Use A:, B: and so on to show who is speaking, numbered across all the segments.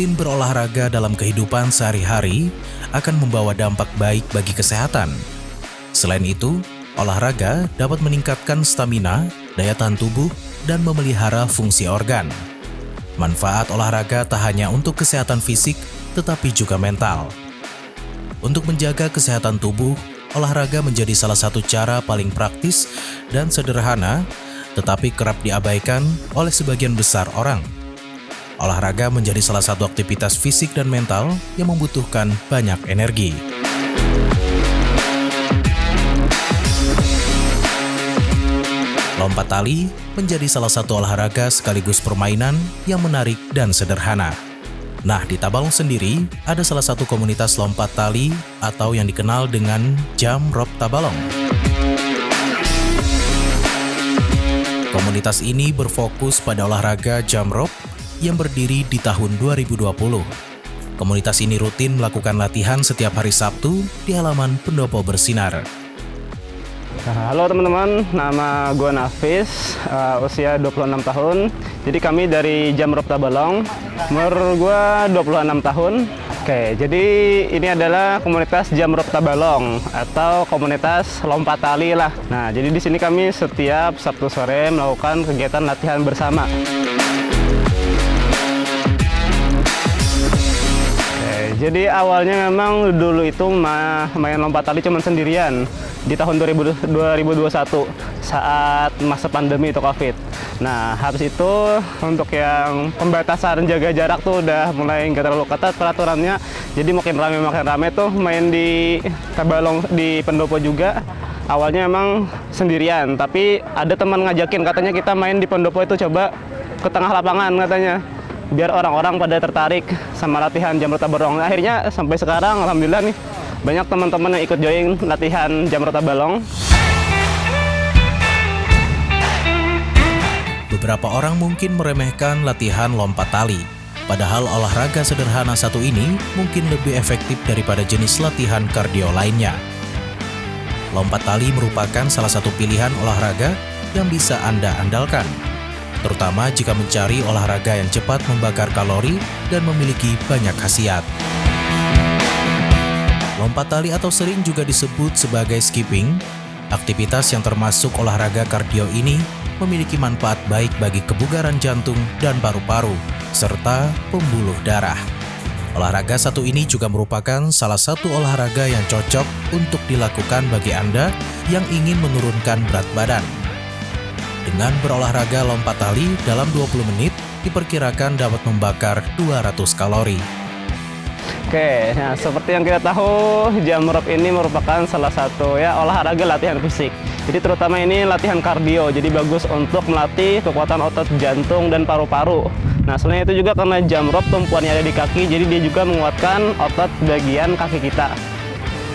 A: Rutin berolahraga dalam kehidupan sehari-hari akan membawa dampak baik bagi kesehatan. Selain itu, olahraga dapat meningkatkan stamina, daya tahan tubuh, dan memelihara fungsi organ. Manfaat olahraga tak hanya untuk kesehatan fisik, tetapi juga mental. Untuk menjaga kesehatan tubuh, olahraga menjadi salah satu cara paling praktis dan sederhana, tetapi kerap diabaikan oleh sebagian besar orang. Olahraga menjadi salah satu aktivitas fisik dan mental yang membutuhkan banyak energi. Lompat tali menjadi salah satu olahraga sekaligus permainan yang menarik dan sederhana. Nah, di Tabalong sendiri ada salah satu komunitas lompat tali atau yang dikenal dengan Jump Rope Tabalong. Komunitas ini berfokus pada olahraga jump rope yang berdiri di tahun 2020. Komunitas ini rutin melakukan latihan setiap hari Sabtu di halaman Pendopo Bersinar.
B: Halo teman-teman, nama gue Nafis, usia 26 tahun. Jadi kami dari Jump Rope Tabalong, umur gue 26 tahun. Oke, jadi ini adalah komunitas Jump Rope Tabalong atau komunitas lompat tali lah. Nah, jadi di sini kami setiap Sabtu sore melakukan kegiatan latihan bersama. Jadi awalnya memang dulu itu main lompat tali cuma sendirian di tahun 2021 saat masa pandemi itu COVID. Nah, habis itu untuk yang pembatasan jaga jarak tuh udah mulai nggak terlalu ketat peraturannya. Jadi makin rame tuh main di Tabalong di Pendopo juga. Awalnya emang sendirian, tapi ada teman ngajakin katanya kita main di Pendopo itu coba ke tengah lapangan katanya. Biar orang-orang pada tertarik sama latihan Jump Rope Tabalong. Akhirnya sampai sekarang alhamdulillah nih banyak teman-teman yang ikut join latihan Jump Rope Tabalong.
A: Beberapa orang mungkin meremehkan latihan lompat tali. Padahal olahraga sederhana satu ini mungkin lebih efektif daripada jenis latihan kardio lainnya. Lompat tali merupakan salah satu pilihan olahraga yang bisa Anda andalkan, terutama jika mencari olahraga yang cepat membakar kalori dan memiliki banyak khasiat. Lompat tali atau sering juga disebut sebagai skipping. Aktivitas yang termasuk olahraga kardio ini memiliki manfaat baik bagi kebugaran jantung dan paru-paru, serta pembuluh darah. Olahraga satu ini juga merupakan salah satu olahraga yang cocok untuk dilakukan bagi Anda yang ingin menurunkan berat badan. Dengan berolahraga lompat tali dalam 20 menit, diperkirakan dapat membakar 200 kalori.
B: Oke, nah seperti yang kita tahu, jump rope ini merupakan salah satu olahraga latihan fisik. Jadi terutama ini latihan kardio, jadi bagus untuk melatih kekuatan otot jantung dan paru-paru. Nah, selain itu juga karena jump rope tumpuannya ada di kaki, jadi dia juga menguatkan otot bagian kaki kita.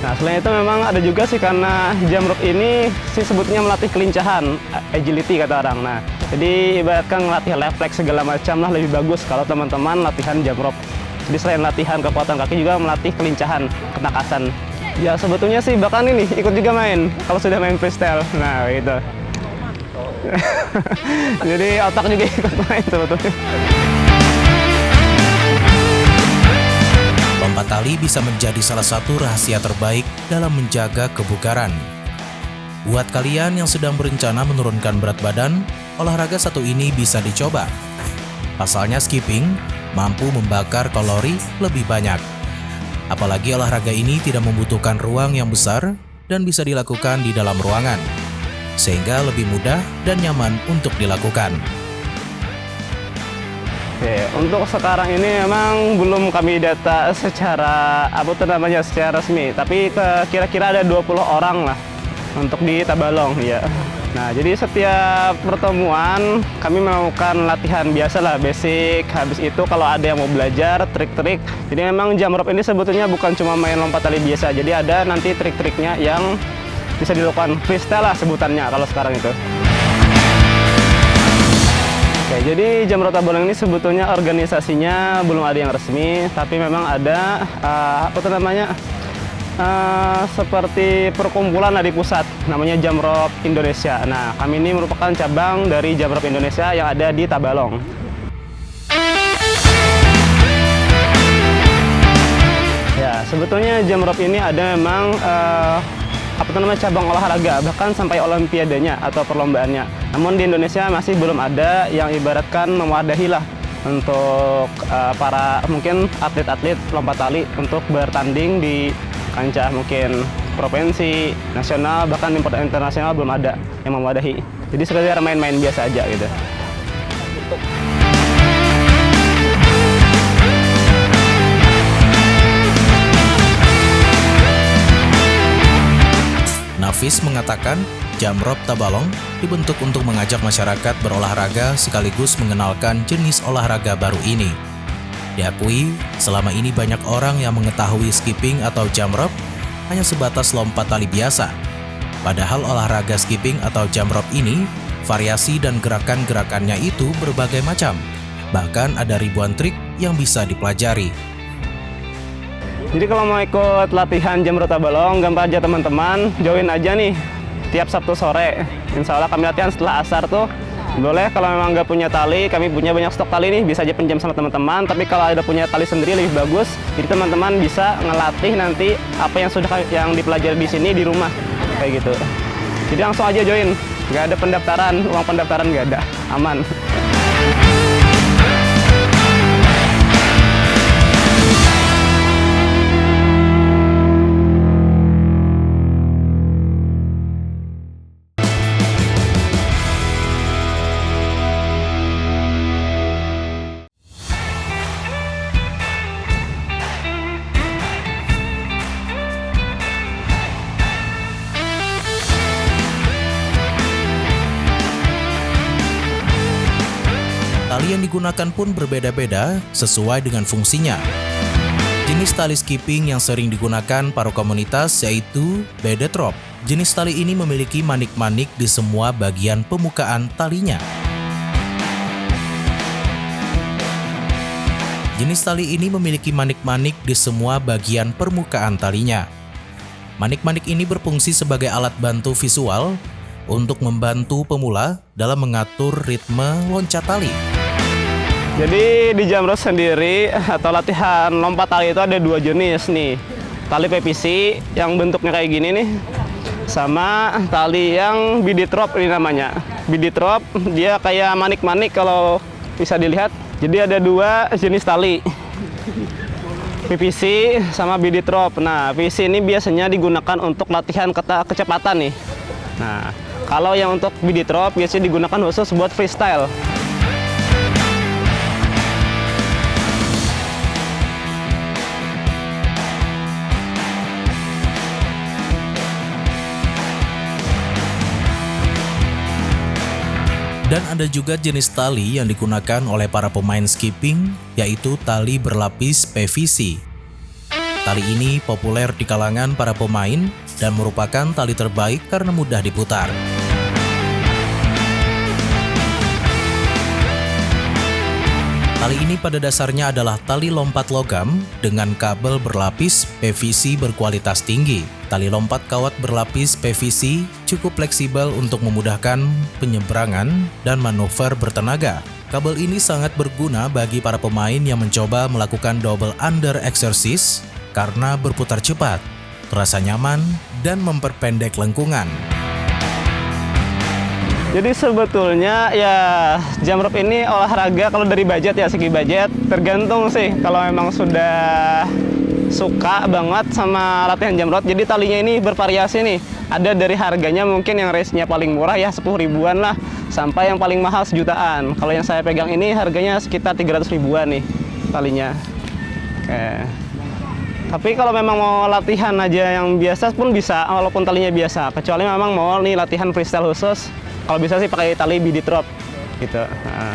B: Nah, selain itu memang ada juga sih karena jump rope ini sebutnya melatih kelincahan, agility kata orang. Nah, jadi ibaratkan melatih refleks segala macam lah lebih bagus kalau teman-teman latihan jump rope. Jadi selain latihan kekuatan kaki juga melatih kelincahan, ketakasan. Ya sebetulnya sih bahkan ini ikut juga main kalau sudah main freestyle. Nah, gitu. Jadi otak juga ikut main sebetulnya.
A: Lompat tali bisa menjadi salah satu rahasia terbaik dalam menjaga kebugaran. Buat kalian yang sedang berencana menurunkan berat badan, olahraga satu ini bisa dicoba. Pasalnya skipping mampu membakar kalori lebih banyak. Apalagi olahraga ini tidak membutuhkan ruang yang besar dan bisa dilakukan di dalam ruangan, sehingga lebih mudah dan nyaman untuk dilakukan.
B: Oke, untuk sekarang ini memang belum kami data secara secara resmi, tapi kira-kira ada 20 orang lah untuk di Tabalong ya. Nah, jadi setiap pertemuan kami melakukan latihan biasa lah, basic. Habis itu kalau ada yang mau belajar trik-trik. Jadi memang jump rope ini sebetulnya bukan cuma main lompat tali biasa. Jadi ada nanti trik-triknya yang bisa dilakukan freestyle lah sebutannya kalau sekarang itu. Oke, jadi Jump Rope Tabalong ini sebetulnya organisasinya belum ada yang resmi, tapi memang ada seperti perkumpulan di pusat, namanya Jump Rope Indonesia. Nah, kami ini merupakan cabang dari Jump Rope Indonesia yang ada di Tabalong. Sebetulnya jam rope ini ada memang cabang olahraga, bahkan sampai olimpiadanya atau perlombaannya. Namun di Indonesia masih belum ada yang ibaratkan mewadahi lah untuk para mungkin atlet-atlet lompat tali untuk bertanding di kancah mungkin provinsi, nasional, bahkan internasional belum ada yang mewadahi. Jadi sekedar main-main biasa aja gitu.
A: Nafis mengatakan jam rope Tabalong dibentuk untuk mengajak masyarakat berolahraga sekaligus mengenalkan jenis olahraga baru ini. Diakui, selama ini banyak orang yang mengetahui skipping atau jam rope hanya sebatas lompat tali biasa. Padahal olahraga skipping atau jam rope ini, variasi dan gerakan-gerakannya itu berbagai macam. Bahkan ada ribuan trik yang bisa dipelajari.
B: Jadi kalau mau ikut latihan jam rope Tabalong, gampang aja teman-teman, join aja nih tiap Sabtu sore. Insya Allah kami latihan setelah asar tuh. Boleh kalau memang nggak punya tali, kami punya banyak stok tali nih, bisa aja pinjam sama teman-teman. Tapi kalau ada punya tali sendiri lebih bagus. Jadi teman-teman bisa ngelatih nanti apa yang dipelajari di sini di rumah kayak gitu. Jadi langsung aja join, nggak ada pendaftaran, uang pendaftaran nggak ada, aman.
A: Tali yang digunakan pun berbeda-beda sesuai dengan fungsinya. Jenis tali skipping yang sering digunakan para komunitas yaitu beaded rope. Jenis tali ini memiliki manik-manik di semua bagian permukaan talinya. Jenis tali ini memiliki manik-manik di semua bagian permukaan talinya. Manik-manik ini berfungsi sebagai alat bantu visual untuk membantu pemula dalam mengatur ritme loncat tali.
B: Jadi di jam rope sendiri atau latihan lompat tali itu ada dua jenis nih. Tali PVC yang bentuknya kayak gini nih, sama tali yang beaded rope ini namanya. Beaded rope dia kayak manik-manik kalau bisa dilihat. Jadi ada dua jenis tali, PVC sama beaded rope. Nah, PVC ini biasanya digunakan untuk latihan kecepatan nih. Nah, kalau yang untuk beaded rope biasanya digunakan khusus buat freestyle.
A: Dan ada juga jenis tali yang digunakan oleh para pemain skipping, yaitu tali berlapis PVC. Tali ini populer di kalangan para pemain dan merupakan tali terbaik karena mudah diputar. Tali ini pada dasarnya adalah tali lompat logam dengan kabel berlapis PVC berkualitas tinggi. Tali lompat kawat berlapis PVC cukup fleksibel untuk memudahkan penyeberangan dan manuver bertenaga. Kabel ini sangat berguna bagi para pemain yang mencoba melakukan double under exercise karena berputar cepat, terasa nyaman, dan memperpendek lengkungan.
B: Jadi sebetulnya ya jam rope ini olahraga kalau dari budget ya, segi budget tergantung sih. Kalau memang sudah suka banget sama latihan jam rope, jadi talinya ini bervariasi nih. Ada dari harganya mungkin yang range-nya paling murah ya 10 ribuan lah, sampai yang paling mahal sejutaan. Kalau yang saya pegang ini harganya sekitar 300 ribuan nih talinya. Oke. Tapi kalau memang mau latihan aja yang biasa pun bisa, walaupun talinya biasa. Kecuali memang mau nih latihan freestyle khusus, kalau bisa sih pakai tali beaded rope gitu. Nah.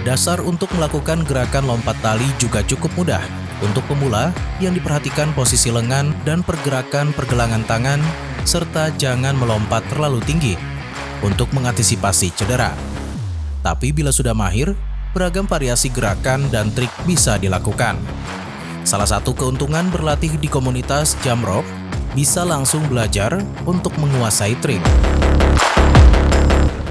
A: Dasar untuk melakukan gerakan lompat tali juga cukup mudah. Untuk pemula, yang diperhatikan posisi lengan dan pergerakan pergelangan tangan, serta jangan melompat terlalu tinggi untuk mengantisipasi cedera. Tapi bila sudah mahir, beragam variasi gerakan dan trik bisa dilakukan. Salah satu keuntungan berlatih di komunitas jump rope, bisa langsung belajar untuk menguasai trik.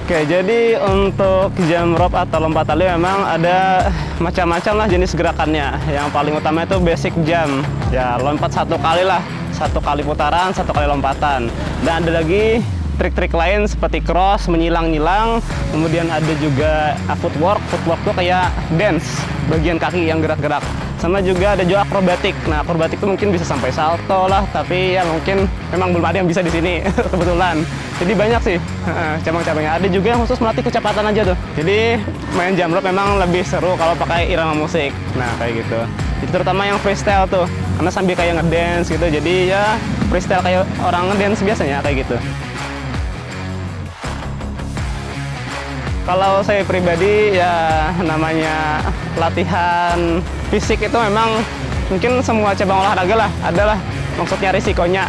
B: Oke, jadi untuk jump rope atau lompat tali memang ada macam-macam lah jenis gerakannya. Yang paling utama itu basic jump, ya lompat satu kali lah, satu kali putaran, satu kali lompatan. Dan ada lagi trik-trik lain seperti cross, menyilang-nyilang, kemudian ada juga footwork. Footwork tuh kayak dance, bagian kaki yang gerak-gerak. Sama juga ada juga akrobatik. Nah, akrobatik itu mungkin bisa sampai salto lah, tapi ya mungkin memang belum ada yang bisa di sini kebetulan. Jadi banyak sih cabang-cabangnya. Ada juga yang khusus melatih kecepatan aja tuh. Jadi main jump rope memang lebih seru kalau pakai irama musik. Nah, kayak gitu. Itu terutama yang freestyle tuh, karena sambil kayak ngedance gitu. Jadi ya freestyle kayak orang ngedance biasanya kayak gitu. Kalau saya pribadi ya namanya latihan fisik itu memang mungkin semua cabang olahraga lah adalah maksudnya risikonya.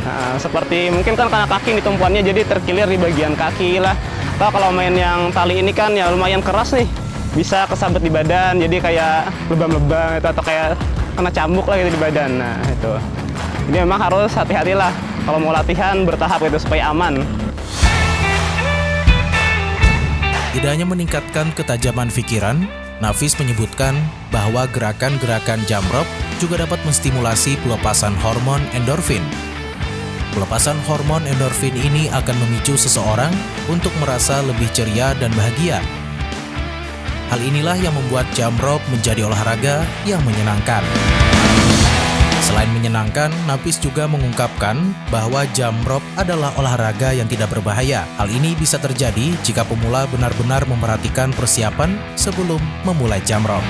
B: Nah, seperti mungkin kan karena kaki nih tumpuannya jadi terkilir di bagian kaki lah. Atau kalau main yang tali ini kan ya lumayan keras nih, bisa kesabet di badan jadi kayak lebam-lebam itu atau kayak kena cambuk lah gitu di badan. Nah itu. Jadi memang harus hati-hati lah kalau mau latihan bertahap itu supaya aman.
A: Tidak hanya meningkatkan ketajaman pikiran, Nafis menyebutkan bahwa gerakan-gerakan jump rope juga dapat menstimulasi pelepasan hormon endorfin. Pelepasan hormon endorfin ini akan memicu seseorang untuk merasa lebih ceria dan bahagia. Hal inilah yang membuat jump rope menjadi olahraga yang menyenangkan. Selain menyenangkan, Nafis juga mengungkapkan bahwa jump rope adalah olahraga yang tidak berbahaya. Hal ini bisa terjadi jika pemula benar-benar memperhatikan persiapan sebelum memulai jump rope.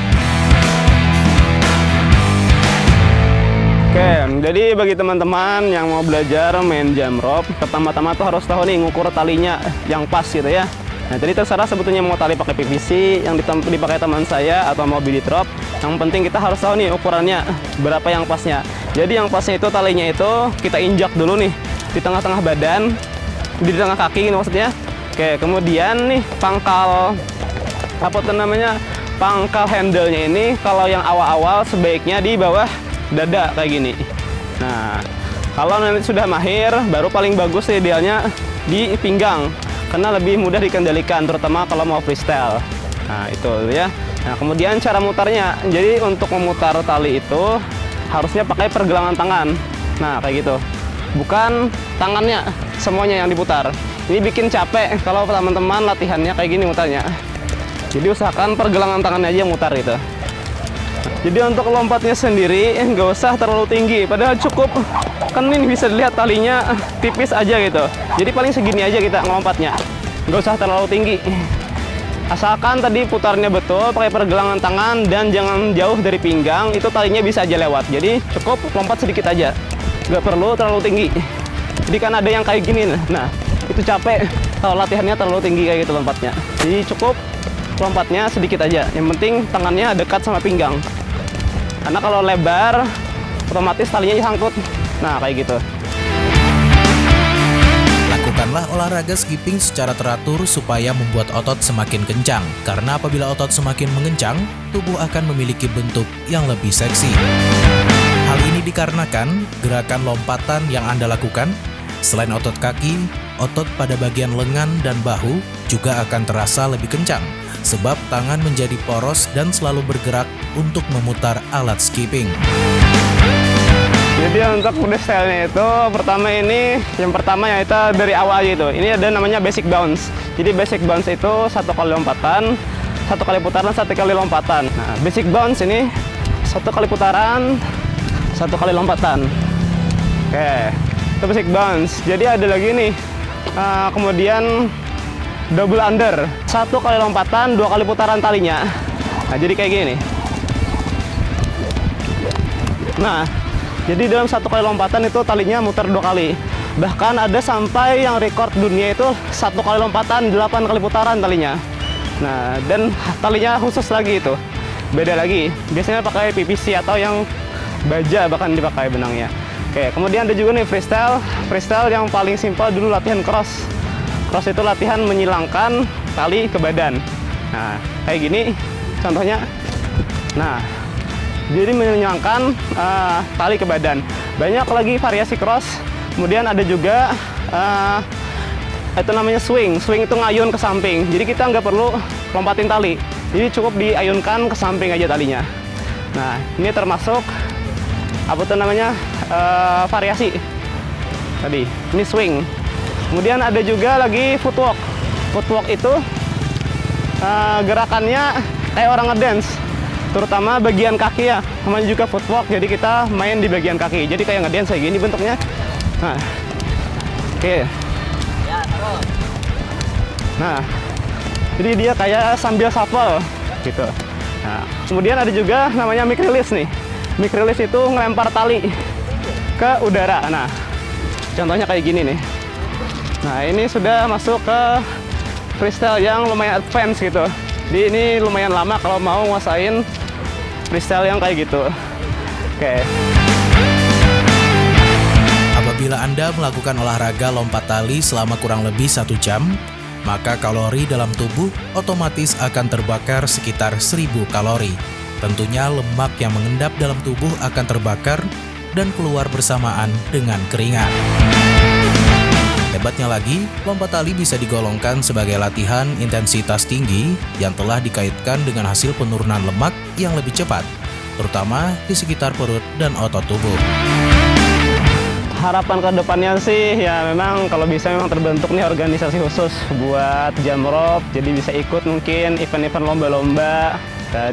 B: Oke, jadi bagi teman-teman yang mau belajar main jump rope, pertama-tama tuh harus tahu nih ngukur talinya yang pas gitu ya. Nah, jadi terserah sebetulnya mau tali pakai PVC yang dipakai teman saya atau mau BD drop. Yang penting kita harus tahu nih ukurannya berapa yang pasnya. Jadi yang pasnya itu talinya itu kita injak dulu nih di tengah-tengah badan, di tengah kaki ini maksudnya. Oke, kemudian nih pangkal apa tuh namanya? Pangkal handle-nya ini kalau yang awal-awal sebaiknya di bawah dada kayak gini. Nah, kalau nanti sudah mahir baru paling bagus idealnya di pinggang. Karena lebih mudah dikendalikan, terutama kalau mau freestyle. Nah, itu ya. Nah, kemudian cara mutarnya. Jadi untuk memutar tali itu harusnya pakai pergelangan tangan. Nah, kayak gitu. Bukan tangannya semuanya yang diputar. Ini bikin capek kalau teman-teman latihannya kayak gini mutarnya. Jadi usahakan pergelangan tangannya aja mutar gitu. Jadi untuk lompatnya sendiri nggak usah terlalu tinggi. Padahal cukup kan ini bisa dilihat talinya tipis aja gitu. Jadi paling segini aja kita ngelompatnya. Nggak usah terlalu tinggi. Asalkan tadi putarnya betul, pakai pergelangan tangan dan jangan jauh dari pinggang, itu talinya bisa aja lewat. Jadi cukup lompat sedikit aja. Nggak perlu terlalu tinggi. Jadi kan ada yang kayak gini. Nah, itu capek kalau latihannya terlalu tinggi kayak gitu lompatnya. Jadi cukup lompatnya sedikit aja. Yang penting tangannya dekat sama pinggang. Karena kalau lebar, otomatis talinya sangkut. Nah, kayak gitu.
A: Lakukanlah olahraga skipping secara teratur supaya membuat otot semakin kencang. Karena apabila otot semakin mengencang, tubuh akan memiliki bentuk yang lebih seksi. Hal ini dikarenakan gerakan lompatan yang Anda lakukan, selain otot kaki, otot pada bagian lengan dan bahu juga akan terasa lebih kencang. Sebab tangan menjadi poros dan selalu bergerak untuk memutar alat skipping.
B: Jadi untuk freestyle-nya itu yang pertama ya itu dari awal aja itu. Ini ada namanya basic bounce. Jadi basic bounce itu satu kali lompatan, satu kali putaran, satu kali lompatan. Nah, basic bounce ini satu kali putaran, satu kali lompatan. Oke, itu basic bounce. Jadi ada lagi nih, kemudian double under, satu kali lompatan, dua kali putaran talinya. Nah, jadi kayak gini. Nah, jadi dalam satu kali lompatan itu talinya muter dua kali. Bahkan ada sampai yang rekor dunia itu satu kali lompatan 8 kali putaran talinya. Nah, dan talinya khusus lagi itu, beda lagi. Biasanya pakai PVC atau yang baja bahkan dipakai benangnya. Oke, kemudian ada juga nih freestyle. Freestyle yang paling simpel dulu latihan cross. Cross itu latihan menyilangkan tali ke badan. Nah, kayak gini contohnya. Nah, jadi menyilangkan tali ke badan. Banyak lagi variasi cross. Kemudian ada juga itu namanya swing. Swing itu ngayun ke samping. Jadi kita nggak perlu lompatin tali. Jadi cukup diayunkan ke samping aja talinya. Nah, ini termasuk apa tuh namanya variasi tadi. Ini swing. Kemudian ada juga lagi footwork. Footwork itu gerakannya kayak orang ngedance, terutama bagian kaki ya. Namanya juga footwork. Jadi kita main di bagian kaki. Jadi kayak ngedance kayak gini bentuknya. Nah, oke. Nah, jadi dia kayak sambil shuffle gitu. Nah, kemudian ada juga namanya mic release nih. Mic release itu ngelempar tali ke udara. Nah, contohnya kayak gini nih. Nah, ini sudah masuk ke freestyle yang lumayan advance gitu. Jadi ini lumayan lama kalau mau nguasain freestyle yang kayak gitu. Oke.
A: Apabila Anda melakukan olahraga lompat tali selama kurang lebih 1 jam, maka kalori dalam tubuh otomatis akan terbakar sekitar 1000 kalori. Tentunya lemak yang mengendap dalam tubuh akan terbakar dan keluar bersamaan dengan keringat. Hebatnya lagi, lompat tali bisa digolongkan sebagai latihan intensitas tinggi yang telah dikaitkan dengan hasil penurunan lemak yang lebih cepat, terutama di sekitar perut dan otot tubuh.
B: Harapan ke depannya sih ya memang kalau bisa memang terbentuk nih organisasi khusus buat jam rope, jadi bisa ikut mungkin event-event lomba-lomba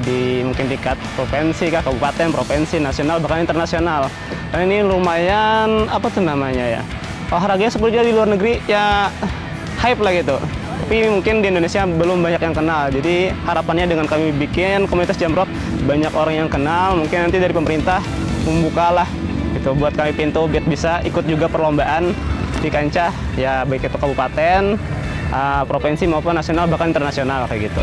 B: di mungkin tingkat provinsi, kabupaten, provinsi, nasional, bahkan internasional. Dan ini lumayan apa tuh namanya ya, olahraganya sebenarnya di luar negeri ya hype lah gitu. Tapi mungkin di Indonesia belum banyak yang kenal. Jadi harapannya dengan kami bikin komunitas jam rope, banyak orang yang kenal. Mungkin nanti dari pemerintah membukalah itu buat kami pintu biar bisa ikut juga perlombaan di kancah ya baik itu kabupaten, provinsi maupun nasional bahkan internasional kayak gitu.